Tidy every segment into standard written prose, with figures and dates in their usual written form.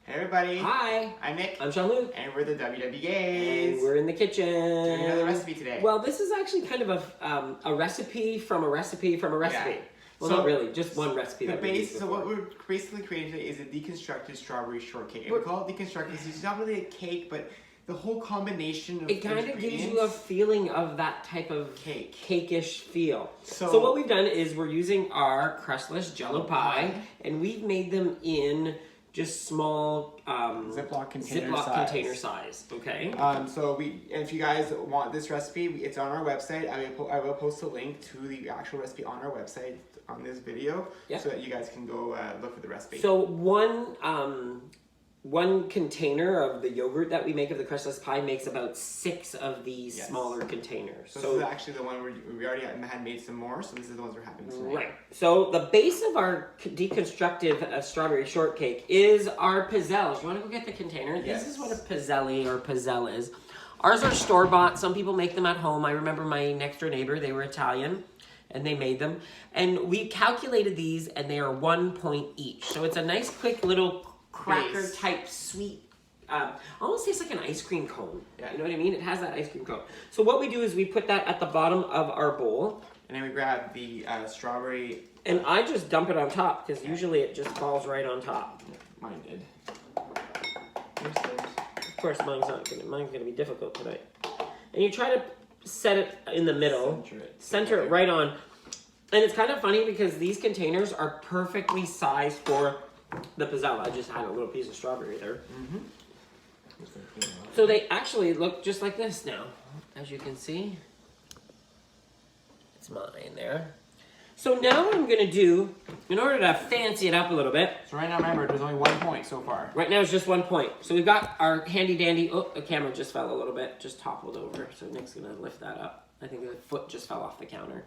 Hey everybody. Hi. I'm Nick. I'm Jean-Luc. And we're the WW Gays. And we're in the kitchen. Doing another recipe today. Well, this is actually kind of a recipe from a recipe from a recipe. Yeah. Well, so, not really, just one recipe. So what we're basically creating today is a deconstructed strawberry shortcake. And we call it deconstructed because it's not really a cake, but the whole combination of it kind of gives you a feeling of that type of cake-ish feel. So what we've done is we're using our crustless Jell-O pie, and we've made them in just small Ziploc container size. Okay. So if you guys want this recipe, it's on our website. I will post a link to the actual recipe on our website on this video, so that you guys can go look for the recipe. So one container of the yogurt that we make of the crustless pie makes about 6 of these smaller containers. So this is actually the one where we already had made some more, so this is the ones we're having tonight. Right. So the base of our deconstructive strawberry shortcake is our pizzelle. You want to go get the container? Yes. This is what a pizzelle or pizzelle is. Ours are store-bought. Some people make them at home. I remember my next door neighbor, they were Italian, and they made them. And we calculated these, and they are 1 point each. So it's a nice, quick little cracker type sweet, almost tastes like an ice cream cone. Yeah. You know what I mean? It has that ice cream cone. So what we do is we put that at the bottom of our bowl. And then we grab the strawberry. And I just dump it on top, because usually it just falls right on top. Mine did. Of course, mine's gonna be difficult tonight. And you try to set it in the middle. Center it right on. And it's kind of funny because these containers are perfectly sized for the pizzelle. I just had a little piece of strawberry there. So they actually look just like this now, as you can see. It's mine there. So now what I'm going to do, in order to fancy it up a little bit. So right now, remember, there's only 1 point so far. Right now it's just 1 point. So we've got our handy dandy, oh, the camera just fell a little bit, just toppled over. So Nick's going to lift that up. I think the foot just fell off the counter.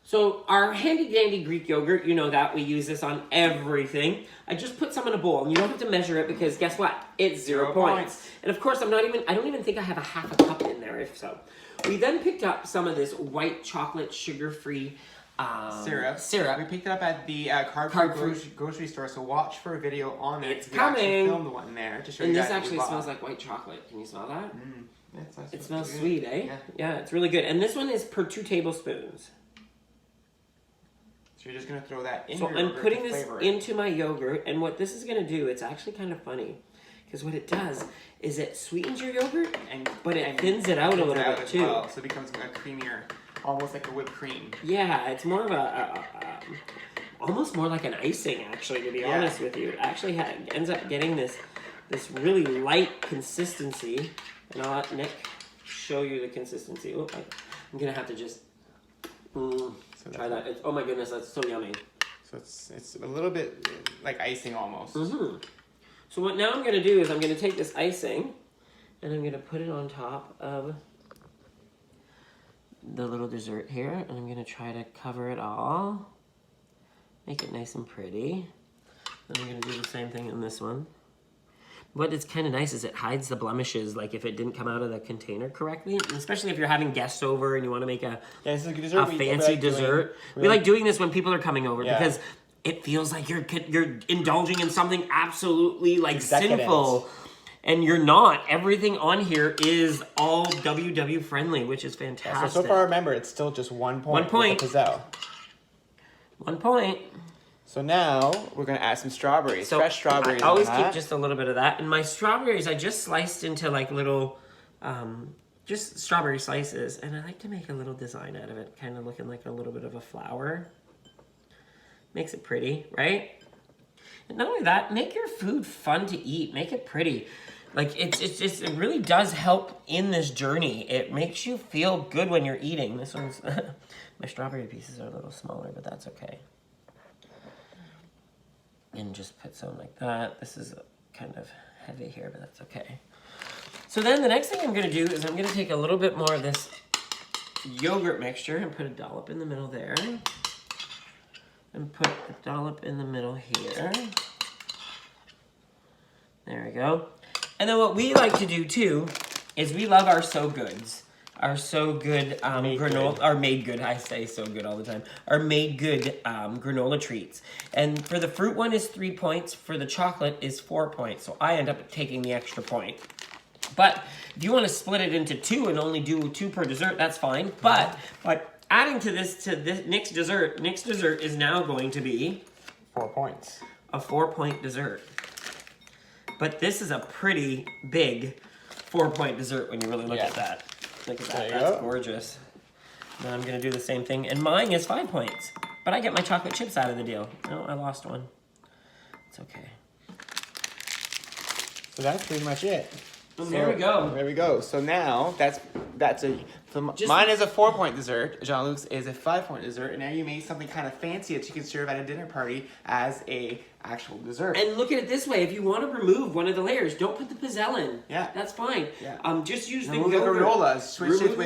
So our handy dandy Greek yogurt, you know that, we use this on everything. I just put some in a bowl, and you don't have to measure it because guess what? It's 0 points. And of course, I don't even think I have a half a cup in there, if so. We then picked up some of this white chocolate sugar-free syrup. We picked it up at the grocery store, so watch for a video on it. It's coming. We actually filmed one there to show you guys. And this actually smells like white chocolate. Can you smell that? It smells sweet, eh? Yeah, it's really good. And this one is per 2 tablespoons. So you're just going to throw that in your yogurt. So I'm putting this into my yogurt, and what this is going to do, it's actually kind of funny, because what it does is it sweetens your yogurt, but it thins it out a little bit too. Well, so it becomes a creamier, almost like a whipped cream. Yeah, it's more of almost more like an icing, actually, to be honest with you. It actually ends up getting this really light consistency, and I'll let Nick show you the consistency. Oh, I'm going to have to just... try that. Oh my goodness, that's so yummy. So it's a little bit like icing almost. So what now I'm going to do is I'm going to take this icing and I'm going to put it on top of the little dessert here, and I'm going to try to cover it all. Make it nice and pretty. Then I'm going to do the same thing in this one. What is kind of nice is it hides the blemishes, like if it didn't come out of the container correctly, especially if you're having guests over and you want to make a fancy dessert. We like doing this when people are coming over because it feels like you're indulging in something absolutely like sinful, and you're not. Everything on here is all WW friendly, which is fantastic. So far, remember, it's still just 1 point. 1 point. With the pizzelle. 1 point. So now we're going to add some strawberries, fresh strawberries. I always keep just a little bit of that. And my strawberries, I just sliced into like little, just strawberry slices. And I like to make a little design out of it, kind of looking like a little bit of a flower. Makes it pretty, right? And not only that, make your food fun to eat. Make it pretty. Like it really does help in this journey. It makes you feel good when you're eating. This one's, my strawberry pieces are a little smaller, but that's okay. And just put some like that. This is kind of heavy here, but that's okay. So then the next thing I'm going to do is I'm going to take a little bit more of this yogurt mixture and put a dollop in the middle there. And put a dollop in the middle here. There we go. And then what we like to do too is we love our So Goods. are so good granola, are made good. I say so good all the time. Are made good granola treats. And for the fruit one is 3 points. For the chocolate is 4 points. So I end up taking the extra point. But if you want to split it into 2 and only do 2 per dessert, that's fine. But adding to this Nick's dessert is now going to be 4 points. A 4-point dessert. But this is a pretty big 4-point dessert when you really look at that. Look at that. That's gorgeous. Now I'm going to do the same thing. And mine is 5 points. But I get my chocolate chips out of the deal. No, I lost one. It's okay. So that's pretty much it. Well, there we go. There we go. So now mine is a 4-point dessert. Jean-Luc's is a 5-point dessert, and now you made something kind of fancy that you can serve at a dinner party as a actual dessert. And look at it this way: if you want to remove one of the layers, don't put the pizzelle in. Yeah, that's fine. Yeah. Just use remove the granola. Switch it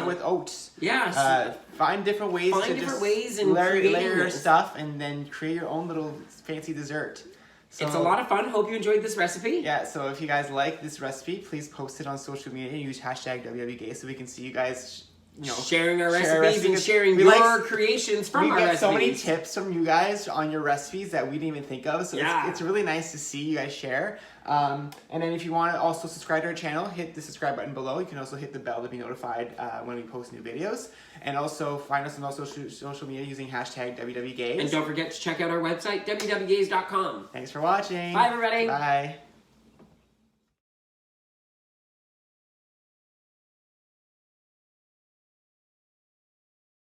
with oats. Yeah. Find different ways and layer your stuff, and then create your own little fancy dessert. So, it's a lot of fun. Hope you enjoyed this recipe. Yeah, so if you guys like this recipe, please post it on social media. Use hashtag WWGay so we can see you guys, sharing our recipes and sharing your creations from our recipes. We get so many tips from you guys on your recipes that we didn't even think of. So it's really nice to see you guys share. And then if you want to also subscribe to our channel, hit the subscribe button below. You can also hit the bell to be notified when we post new videos. And also find us on all social media using hashtag WWGays. And don't forget to check out our website, wwgays.com. Thanks for watching. Bye, everybody. Bye.